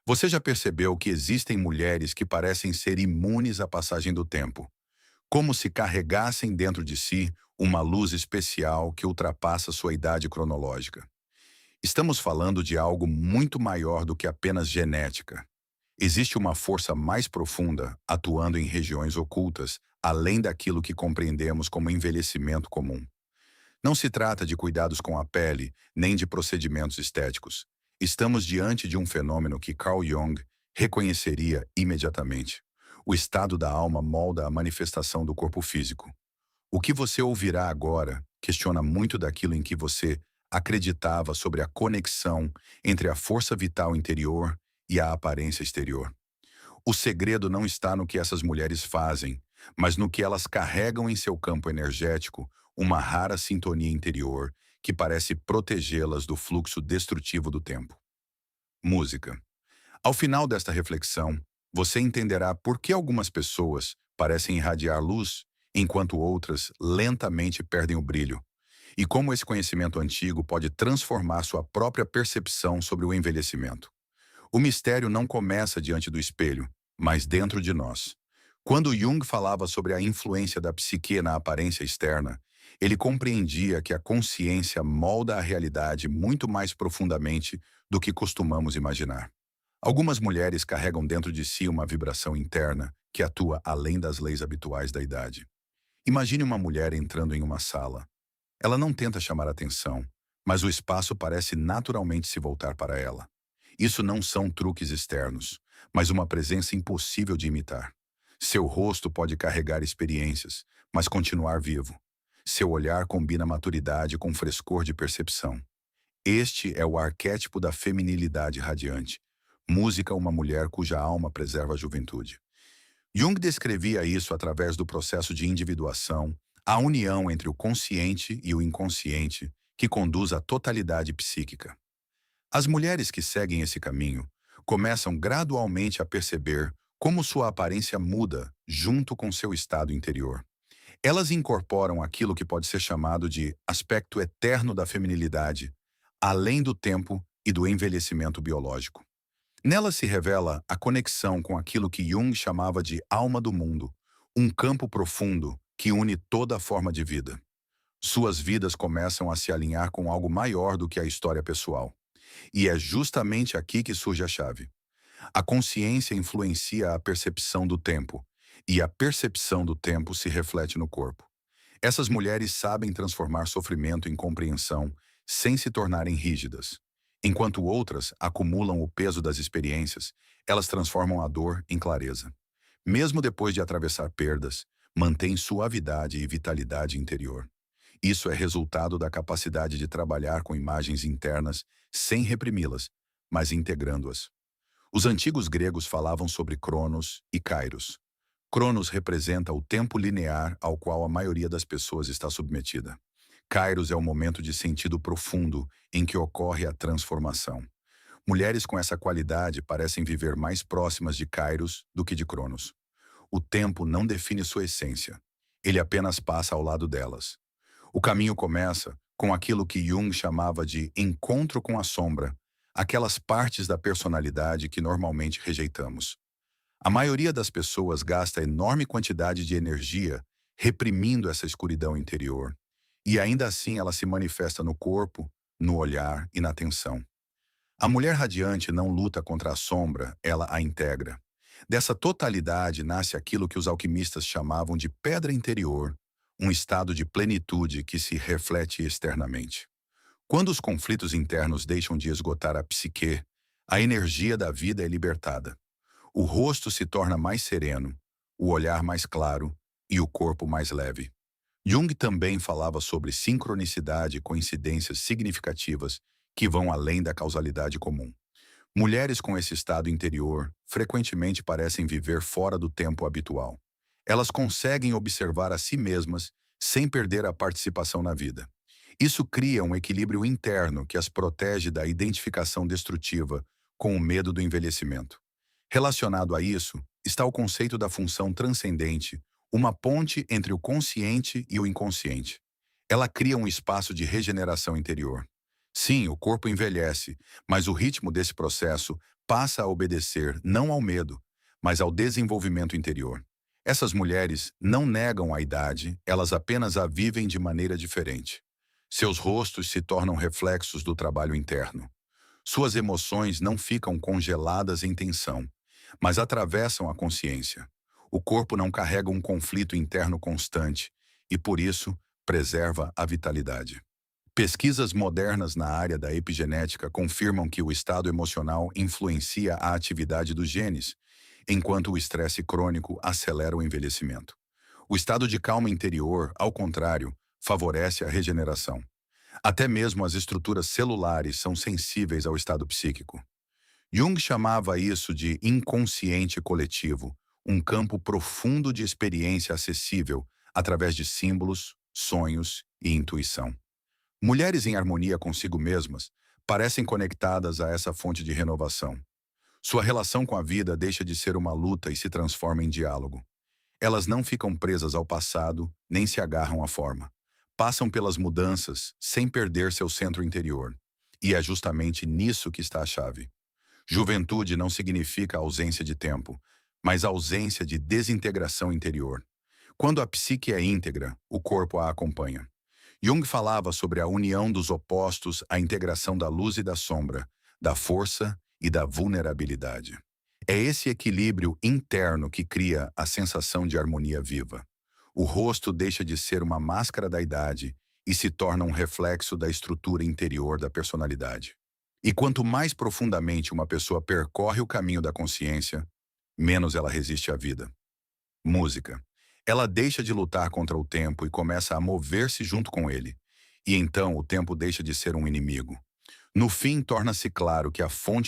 Você já percebeu que existem mulheres que parecem ser imunes à passagem do tempo, como se carregassem dentro de si uma luz especial que ultrapassa sua idade cronológica? Estamos falando de algo muito maior do que apenas genética. Existe uma força mais profunda atuando em regiões ocultas, além daquilo que compreendemos como envelhecimento comum. Não se trata de cuidados com a pele, nem de procedimentos estéticos. Estamos diante de um fenômeno que Carl Jung reconheceria imediatamente. O estado da alma molda a manifestação do corpo físico. O que você ouvirá agora questiona muito daquilo em que você acreditava sobre a conexão entre a força vital interior e a aparência exterior. O segredo não está no que essas mulheres fazem, mas no que elas carregam em seu campo energético, uma rara sintonia interior que parece protegê-las do fluxo destrutivo do tempo. Música. Ao final desta reflexão, você entenderá por que algumas pessoas parecem irradiar luz, enquanto outras lentamente perdem o brilho, e como esse conhecimento antigo pode transformar sua própria percepção sobre o envelhecimento. O mistério não começa diante do espelho, mas dentro de nós. Quando Jung falava sobre a influência da psique na aparência externa, ele compreendia que a consciência molda a realidade muito mais profundamente do que costumamos imaginar. Algumas mulheres carregam dentro de si uma vibração interna que atua além das leis habituais da idade. Imagine uma mulher entrando em uma sala. Ela não tenta chamar atenção, mas o espaço parece naturalmente se voltar para ela. Isso não são truques externos, mas uma presença impossível de imitar. Seu rosto pode carregar experiências, mas continuar vivo. Seu olhar combina maturidade com frescor de percepção. Este é o arquétipo da feminilidade radiante. Música, uma mulher cuja alma preserva a juventude. Jung descrevia isso através do processo de individuação, a união entre o consciente e o inconsciente, que conduz à totalidade psíquica. As mulheres que seguem esse caminho começam gradualmente a perceber como sua aparência muda junto com seu estado interior. Elas incorporam aquilo que pode ser chamado de aspecto eterno da feminilidade, além do tempo e do envelhecimento biológico. Nela se revela a conexão com aquilo que Jung chamava de alma do mundo, um campo profundo que une toda a forma de vida. Suas vidas começam a se alinhar com algo maior do que a história pessoal. E é justamente aqui que surge a chave. A consciência influencia a percepção do tempo, e a percepção do tempo se reflete no corpo. Essas mulheres sabem transformar sofrimento em compreensão sem se tornarem rígidas. Enquanto outras acumulam o peso das experiências, elas transformam a dor em clareza. Mesmo depois de atravessar perdas, mantêm suavidade e vitalidade interior. Isso é resultado da capacidade de trabalhar com imagens internas sem reprimi-las, mas integrando-as. Os antigos gregos falavam sobre Cronos e Kairos. Cronos representa o tempo linear ao qual a maioria das pessoas está submetida. Kairos é o momento de sentido profundo em que ocorre a transformação. Mulheres com essa qualidade parecem viver mais próximas de Kairos do que de Cronos. O tempo não define sua essência. Ele apenas passa ao lado delas. O caminho começa com aquilo que Jung chamava de encontro com a sombra, aquelas partes da personalidade que normalmente rejeitamos. A maioria das pessoas gasta enorme quantidade de energia reprimindo essa escuridão interior, e ainda assim ela se manifesta no corpo, no olhar e na atenção. A mulher radiante não luta contra a sombra, ela a integra. Dessa totalidade nasce aquilo que os alquimistas chamavam de pedra interior, um estado de plenitude que se reflete externamente. Quando os conflitos internos deixam de esgotar a psique, a energia da vida é libertada. O rosto se torna mais sereno, o olhar mais claro e o corpo mais leve. Jung também falava sobre sincronicidade e coincidências significativas que vão além da causalidade comum. Mulheres com esse estado interior frequentemente parecem viver fora do tempo habitual. Elas conseguem observar a si mesmas sem perder a participação na vida. Isso cria um equilíbrio interno que as protege da identificação destrutiva com o medo do envelhecimento. Relacionado a isso está o conceito da função transcendente, uma ponte entre o consciente e o inconsciente. Ela cria um espaço de regeneração interior. Sim, o corpo envelhece, mas o ritmo desse processo passa a obedecer não ao medo, mas ao desenvolvimento interior. Essas mulheres não negam a idade, elas apenas a vivem de maneira diferente. Seus rostos se tornam reflexos do trabalho interno. Suas emoções não ficam congeladas em tensão, mas atravessam a consciência. O corpo não carrega um conflito interno constante e, por isso, preserva a vitalidade. Pesquisas modernas na área da epigenética confirmam que o estado emocional influencia a atividade dos genes, enquanto o estresse crônico acelera o envelhecimento. O estado de calma interior, ao contrário, favorece a regeneração. Até mesmo as estruturas celulares são sensíveis ao estado psíquico. Jung chamava isso de inconsciente coletivo, um campo profundo de experiência acessível através de símbolos, sonhos e intuição. Mulheres em harmonia consigo mesmas parecem conectadas a essa fonte de renovação. Sua relação com a vida deixa de ser uma luta e se transforma em diálogo. Elas não ficam presas ao passado, nem se agarram à forma. Passam pelas mudanças sem perder seu centro interior. E é justamente nisso que está a chave. Juventude não significa ausência de tempo, mas ausência de desintegração interior. Quando a psique é íntegra, o corpo a acompanha. Jung falava sobre a união dos opostos, a integração da luz e da sombra, da força e da vulnerabilidade. É esse equilíbrio interno que cria a sensação de harmonia viva. O rosto deixa de ser uma máscara da idade e se torna um reflexo da estrutura interior da personalidade. E quanto mais profundamente uma pessoa percorre o caminho da consciência, menos ela resiste à vida. Música. Ela deixa de lutar contra o tempo e começa a mover-se junto com ele. E então o tempo deixa de ser um inimigo. No fim, torna-se claro que a fonte